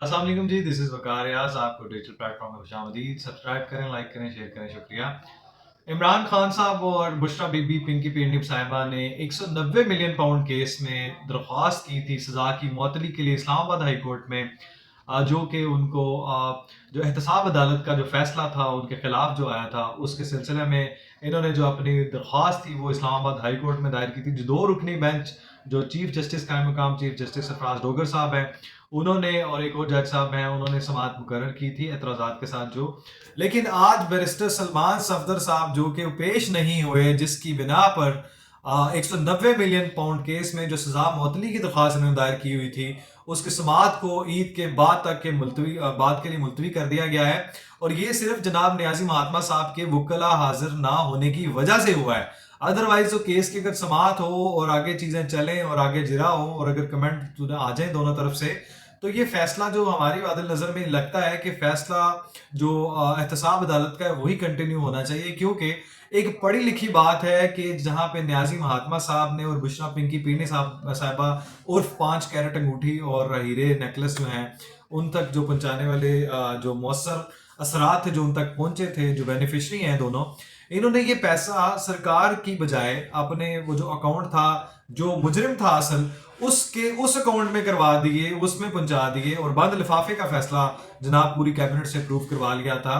अस्सलाम वालेकुम जी, this is वकार रियाज। आपको डिजिटल प्लेटफॉर्म में खुशामदीद। सब्सक्राइब करें, लाइक करें, शेयर करें, शुक्रिया। इमरान खान साहब और बुशरा बीबी पिंकी पेंडिप साहिबा ने 190 मिलियन पाउंड केस में दरख्वास्त की थी सज़ा की मअतली के लिए इस्लामाबाद हाई कोर्ट में, जो कि उनको जो एहतसाब अदालत का जो फैसला था उनके खिलाफ जो आया था, उसके सिलसिले में इन्होंने जो अपनी दरख्वास्त थी वो इस्लामाबाद हाई कोर्ट में दायर की थी। जो दो रुकनी बेंच, जो चीफ जस्टिस कायम मकाम चीफ जस्टिस सरफराज डोगर साहब हैं, उन्होंने और एक और जज साहब हैं, उन्होंने समाअत मुकर्रर की थी एतराज़ात के साथ जो। लेकिन आज बैरिस्टर सलमान सफदर साहब जो कि पेश नहीं हुए, जिसकी बिना पर 190 मिलियन पाउंड केस में जो सज़ा मुअत्तली की दरख्वास्त इन्होंने दायर की हुई थी, उसकी समाअत को ईद के बाद तक के मुलतवी बाद के लिए मुलतवी कर दिया गया है। और ये सिर्फ जनाब नियाजी महात्मा साहब के वकला हाजिर ना होने की वजह से हुआ है। अदरवाइज तो केस की अगर समाअत हो और आगे चीज़ें चलें और आगे जिरा हो और अगर कमेंट आ जाए दोनों तरफ से, तो ये फैसला जो हमारी अदल नज़र में लगता है कि फैसला जो एहतसाब अदालत का है वही कंटिन्यू होना चाहिए, क्योंकि एक पढ़ी लिखी बात है कि जहाँ पे न्याजी महात्मा साहब ने और बुशरा पिंकी पीनी साहिबा उर्फ 5 कैरेट अंगूठी और हीरे नेकलेस जो हैं उन तक जो पहुंचाने वाले जो मौसर असरात थे जो उन तक पहुंचे थे, जो बेनिफिशरी हैं दोनों, इन्होंने ये पैसा सरकार की बजाय अपने वो जो अकाउंट था, जो मुजरिम था असल, उसके उस अकाउंट में करवा दिए, उसमें पहुंचा दिए। और बंद लिफाफे का फैसला जनाब पूरी कैबिनेट से अप्रूव करवा लिया था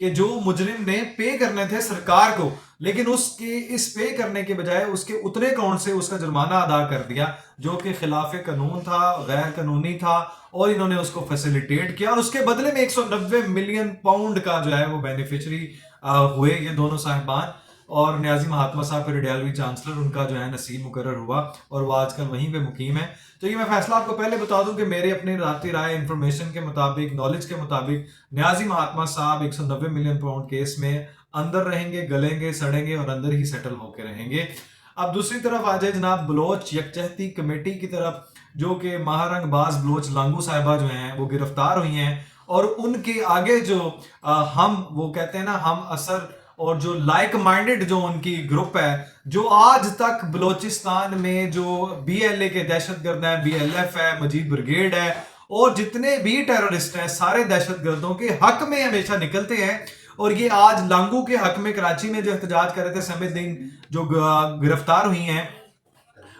कि जो मुजरिम ने पे करने थे सरकार को, लेकिन उसके इस पे करने के बजाय उसके उतने अकाउंट से उसका जुर्माना अदा कर दिया, जो कि खिलाफ कानून था, गैर कानूनी था, और इन्होंने उसको फैसिलिटेट किया। और उसके बदले में 190 मिलियन पाउंड का जो है वो बेनिफिशरी हुए ये दोनों साहिबान। और न्याजी महात्मा साहब फिर रिटायरवी चांसलर उनका जो है नसीब मुकर्रर हुआ और वो आजकल वहीं पे मुकीम है। तो ये मैं फैसला आपको पहले बता दूं कि मेरे अपने राती राय इंफॉर्मेशन के मुताबिक, नॉलेज के मुताबिक, न्याजी महात्मा साहब 190 मिलियन पाउंड केस में अंदर रहेंगे, गलेंगे, सड़ेंगे और अंदर ही सेटल होकर रहेंगे। अब दूसरी तरफ आ जाए जनाब बलोच यकजहती कमेटी की तरफ, जो कि महारंग बाज बलोच लांगू साहिबा जो हैं वो गिरफ्तार हुई हैं। और उनके आगे जो हम वो कहते हैं ना, हम असर और जो लाइक माइंडेड जो उनकी ग्रुप है, जो आज तक बलोचिस्तान में जो BLA के दहशतगर्द हैं, BLF है, मजीद ब्रिगेड है, और जितने भी टेररिस्ट हैं, सारे दहशतगर्दों के हक में हमेशा निकलते हैं। और ये आज लांगू के हक में कराची में जो एहतजाज कर रहे थे, समीउद्दीन जो गिरफ्तार हुई हैं,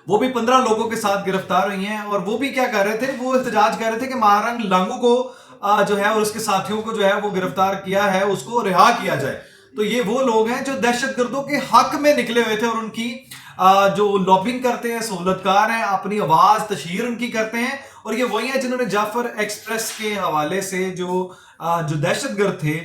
वो भी 15 लोगों के साथ गिरफ्तार हुई हैं। और वो भी क्या कर रहे थे, वो एहतजाज कर रहे थे कि महारंग लांगू को जो है और उसके साथियों को जो है वो गिरफ्तार किया है, उसको रिहा किया जाए। तो ये वो लोग हैं जो दहशतगर्दों के हक में निकले हुए थे और उनकी जो लॉबिंग करते हैं, सहूलतकार हैं, अपनी आवाज तशहीर उनकी करते हैं। और ये वही हैं जिन्होंने जाफर एक्सप्रेस के हवाले से जो दहशतगर्द थे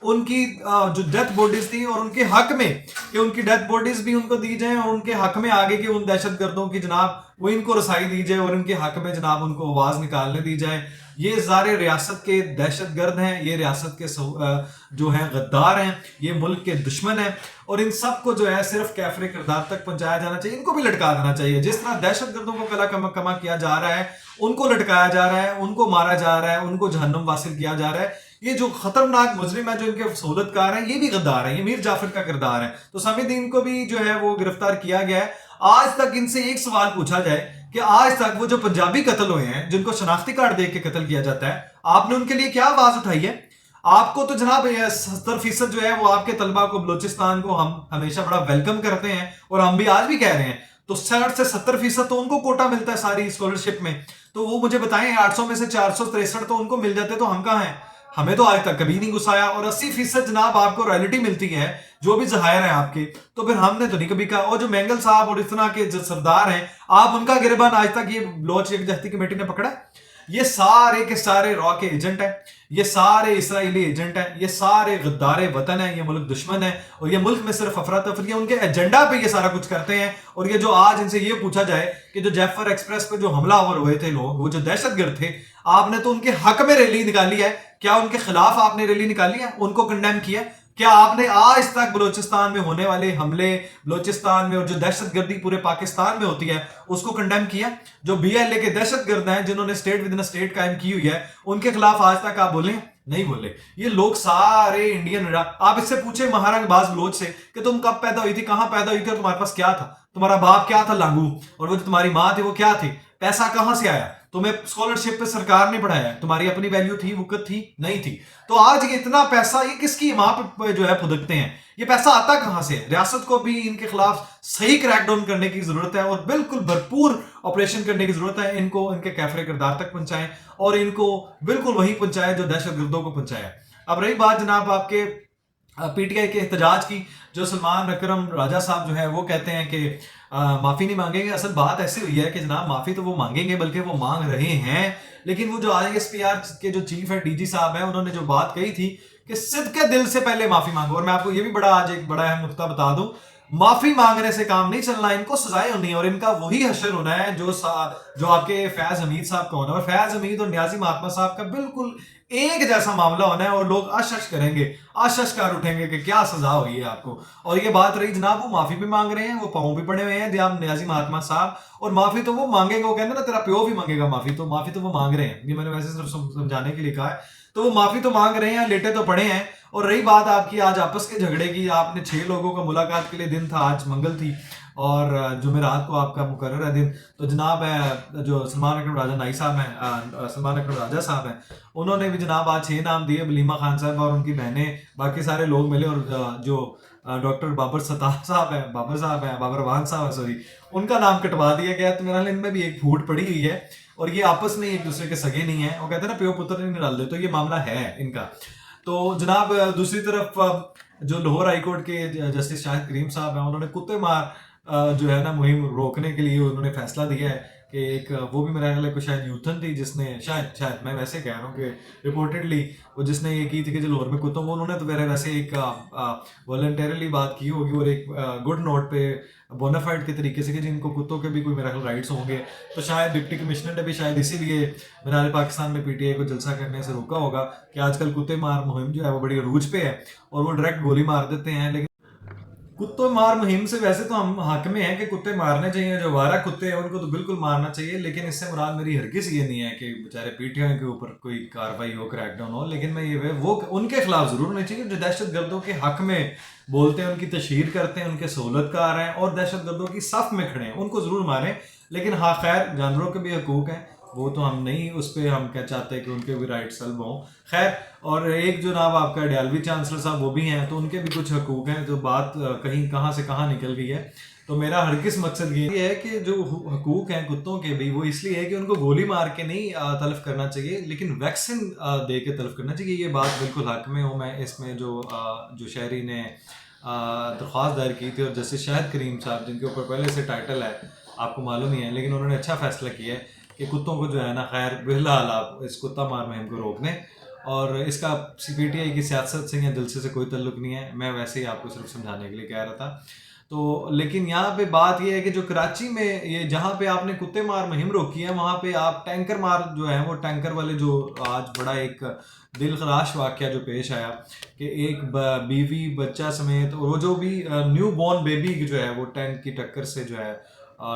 उनकी जो डेथ बॉडीज थी और उनके हक में कि उनकी डेथ बॉडीज भी उनको दी जाए, और उनके हक में आगे कि उन दहशतगर्दों की जनाब वो इनको रसाई दी जाए और उनके हक में जनाब उनको आवाज निकालने दी जाए। ये सारे रियासत के दहशतगर्द हैं, ये रियासत के जो हैं गद्दार हैं, ये मुल्क के दुश्मन हैं। और इन सब को जो है सिर्फ कैफरे किरदार तक पहुंचाया जाना चाहिए, इनको भी लटका देना चाहिए। जिस तरह दहशतगर्दों को कला कमा किया जा रहा है, उनको लटकाया जा रहा है, उनको मारा जा रहा है, उनको जहन्नुम वासिल किया जा रहा है। ये जो खतरनाक मुजरिम है, जो इनके सहूलतकार हैं, ये भी गद्दार है, ये मीर जाफर का किरदार है। तो समीउद्दीन को भी जो है वो गिरफ्तार किया गया है। आज तक इनसे एक सवाल पूछा जाए कि आज तक वो जो पंजाबी कत्ल हुए हैं, जिनको शनाख्ती कार्ड देख के कत्ल किया जाता है, आपने उनके लिए क्या आवाज उठाई है? आपको तो जनाब 70% जो है वो आपके तलबा को, बलोचिस्तान को हम हमेशा बड़ा वेलकम करते हैं और हम भी आज भी कह रहे हैं। तो 60 से 70% तो उनको कोटा मिलता है सारी स्कॉलरशिप में। तो वो मुझे बताएं, 800 में से 463 तो उनको मिल जाते, तो हम कहाँ हैं? हमें तो आज तक कभी नहीं गुस्साया। और 80% जनाब आपको रॉयल्टी मिलती है, जो भी जहायर हैं आपके, तो फिर हमने तो नहीं कभी कहा। और जो मैंगल साहब और इस तरह के जो सरदार हैं, आप उनका गिरबान आज तक ये बलोच यकजहती कमेटी ने पकड़ा? ये सारे के सारे रॉ के एजेंट हैं, ये सारे इसराइली एजेंट हैं, ये सारे गद्दारे वतन हैं, ये मुल्क दुश्मन है। और ये मुल्क में सिर्फ अफरा तफरी, उनके एजेंडा पे ये सारा कुछ करते हैं। और ये जो आज इनसे ये पूछा जाए कि जो जाफर एक्सप्रेस पे जो हमलावर हुए थे लोग, वो जो दहशतगर्द थे, आपने तो उनके हक में रैली निकाली है, क्या उनके खिलाफ आपने रैली निकाली है, उनको कंडेम किया? क्या आपने आज तक बलोचिस्तान में होने वाले हमले, बलोचिस्तान में और जो दहशतगर्दी पूरे पाकिस्तान में होती है, उसको कंडेम किया? जो BLA के दहशतगर्द हैं, जिन्होंने स्टेट विद इन स्टेट कायम की हुई है, उनके खिलाफ आज तक आप बोले? नहीं बोले। ये लोग सारे इंडियन, आप इससे पूछे महारंग बाज बलोच से कि तुम कब पैदा हुई थी, कहां पैदा हुई थी, और तुम्हारे पास क्या था, तुम्हारा बाप क्या था लांगू, और वो जो तुम्हारी माँ थी वो क्या थी, पैसा कहां से आया? तुम्हें स्कॉलरशिप पे सरकार ने पढ़ाया, तुम्हारी अपनी वैल्यू थी, वक़्त थी, नहीं थी। तो आज ये इतना पैसा ये किसकी वहां पे जो है फुदकते हैं, ये पैसा आता कहां से? रियासत को भी इनके खिलाफ सही क्रैकडाउन करने की जरूरत है और बिल्कुल भरपूर ऑपरेशन करने की जरूरत है। इनको इनके कैफरे किरदार तक पहुंचाएं और इनको बिल्कुल वही पहुंचाएं जो दहशतगर्दों को पहुंचाया। अब रही बात जनाब आपके पीटीआई के एहतजाज की, जो सलमान अकरम राजा साहब जो है वो कहते हैं कि माफ़ी नहीं मांगेंगे। असल बात ऐसी हुई है कि जनाब माफ़ी तो वो मांगेंगे, बल्कि वो मांग रहे हैं, लेकिन वो जो ISPR के जो चीफ है DG साहब हैं, उन्होंने जो बात कही थी कि सिद्क़े दिल से पहले माफ़ी मांगो। और मैं आपको ये भी आज एक बड़ा अहम नुक्ता बता दूं, माफ़ी मांगने से काम नहीं चलना, इनको सजाएं होनी है और इनका वही हशर होना है जो आपके फैज़ हमीद साहब का होना है। और फैज़ हमीद और न्याजी महात्मा साहब का बिल्कुल एक जैसा मामला होना है और लोग आशश करेंगे, आशश कर उठेंगे कि क्या सजा हुई है आपको। और ये बात रही जनाब, वो माफी भी मांग रहे हैं, वो पाँव भी पड़े हुए हैं जनाब न्याजी महात्मा साहब, और माफी तो वो मांगेंगे, वो कहते हैं ना तेरा प्यो भी मांगेगा माफी तो वो मांग रहे हैं। ये मैंने वैसे सिर्फ समझाने के लिए कहा है। तो वो माफी तो मांग रहे हैं, लेटे तो पड़े हैं। और रही बात आपकी आज आपस के झगड़े की, आपने 6 लोगों का मुलाकात के लिए दिन था, आज मंगल थी और जुमेरात को आपका मुकर्रर है दिन। तो जनाब है जो सलमान अकरम राजा नाई साहब हैं, सलमान अकरम राजा साहब हैं, उन्होंने भी जनाब आज 6 नाम दिए। बलीमा खान साहब और उनकी बहनें, बाकी सारे लोग मिले और जो डॉक्टर बाबर सतार साहब हैं, बाबर रवान साहब, सॉरी, उनका नाम कटवा दिया गया। तो मेरा इनमें भी एक फूट पड़ी हुई है और ये आपस में एक दूसरे के सगे नहीं है। वो कहते हैं ना प्यो पुत्र नहीं डालते, तो ये मामला है इनका। तो जनाब दूसरी तरफ जो लाहौर हाईकोर्ट के जस्टिस शाहिद करीम साहब हैं, उन्होंने कुत्ते मार जो है ना मुहिम रोकने के लिए उन्होंने फैसला दिया है कि एक वो भी मेरा ख्याल है शायद यूथन थी जिसने शायद मैं वैसे कह रहा हूँ कि रिपोर्टेडली वो जिसने ये की थी कि जो लाहौर में कुत्तों को, उन्होंने तो मेरे वैसे एक वॉलंटरली बात की होगी और एक गुड नोट पे बोनाफाइड के तरीके से कि जिनको कुत्तों के भी कोई मेरा राइट्स होंगे। तो शायद डिप्टी कमिश्नर ने भी शायद इसीलिए मीनार पाकिस्तान में PTI को जलसा करने से रोका होगा कि आजकल कुत्ते मार मुहिम जो है वो बड़ी अरूज पे है और वो डायरेक्ट गोली मार देते हैं। लेकिन कुत्ते मार मुहिम से वैसे तो हम हक में हैं कि कुत्ते मारने चाहिए, जो आवारा कुत्ते हैं उनको तो बिल्कुल मारना चाहिए, लेकिन इससे मुराद मेरी हरगिज़ ये नहीं है कि बेचारे PTI के ऊपर कोई कार्रवाई हो, क्रैकडाउन हो। लेकिन मैं ये वो उनके खिलाफ जरूर होनी चाहिए जो दहशत गर्दों के हक में बोलते हैं, उनकी तशहीर करते हैं, उनके सहूलतकार हैं और दहशत गर्दों की सफ में खड़े हैं, उनको जरूर मारें। लेकिन हाँ खैर, जानवरों के भी हकूक हैं, वो तो हम नहीं उस पर हम क्या चाहते हैं कि उनके भी राइट सल्ब हों। खैर, और एक जो नाम आपका डीएलवी चांसलर साहब वो भी हैं, तो उनके भी कुछ हकूक हैं। जो बात कहीं कहाँ से कहाँ निकल गई है। तो मेरा हर किस मकसद ये है कि जो हकूक हैं कुत्तों के भी, वो इसलिए है कि उनको गोली मार के नहीं तलफ करना चाहिए, लेकिन वैक्सीन दे के तलफ करना चाहिए। ये बात बिल्कुल हक में हूँ मैं इसमें। जो शहरी ने दरख्वास्त दायर की थी और जस्टिस शाहिद करीम साहब, जिनके ऊपर पहले से टाइटल है आपको मालूम ही है, लेकिन उन्होंने अच्छा फैसला किया है कि कुत्तों को जो है ना, खैर बिलहाल आप इस कुत्ता मार मुहिम को रोक दें। और इसका PTI की सियासत से या जलसे से कोई तल्लुक नहीं है, मैं वैसे ही आपको सिर्फ समझाने के लिए कह रहा था। तो लेकिन यहाँ पे बात ये है कि जो कराची में ये जहाँ पे आपने कुत्ते मार मुहिम रोकी है, वहाँ पे आप टैंकर मार जो है, वो टैंकर वाले जो आज बड़ा एक दिल खराश वाक़या जो पेश आया कि एक बीवी बच्चा समेत वो जो भी न्यू बॉर्न बेबी जो है वो टैंक की टक्कर से जो है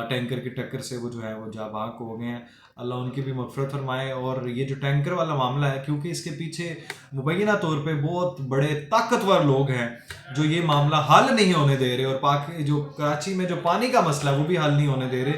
टैंकर की टक्कर से वो जो है वो जाबाक हो गए हैं। अल्लाह उनकी भी मग़फ़िरत फरमाए। और ये जो टैंकर वाला मामला है, क्योंकि इसके पीछे मुबैना तौर पे बहुत बड़े ताकतवर लोग हैं जो ये मामला हल नहीं होने दे रहे, और जो कराची में जो पानी का मसला वो भी हल नहीं होने दे रहे।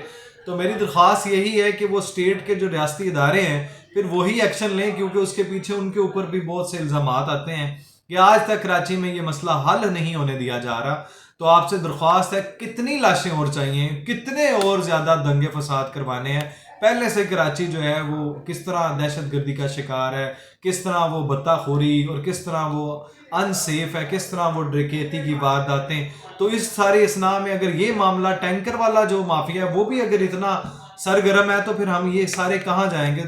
तो मेरी दरख्वास्त यही है कि वो स्टेट के जो रियासती इदारे हैं फिर वही एक्शन लें, क्योंकि उसके पीछे उनके ऊपर भी बहुत से इल्ज़ामात आते हैं कि आज तक कराची में ये मसला हल नहीं होने दिया जा रहा। तो आपसे दरख्वास्त है, कितनी लाशें और चाहिए, कितने और ज़्यादा दंगे फसाद करवाने हैं? पहले से कराची जो है वो किस तरह दहशतगर्दी का शिकार है, किस तरह वो बत्ताखोरी और किस तरह वो अनसेफ है, किस तरह वो डकैती की वारदातें। तो इस सारे इसना में अगर ये मामला टैंकर वाला जो माफिया है वो भी अगर इतना सरगर्म है, तो फिर हम ये सारे कहाँ जाएंगे?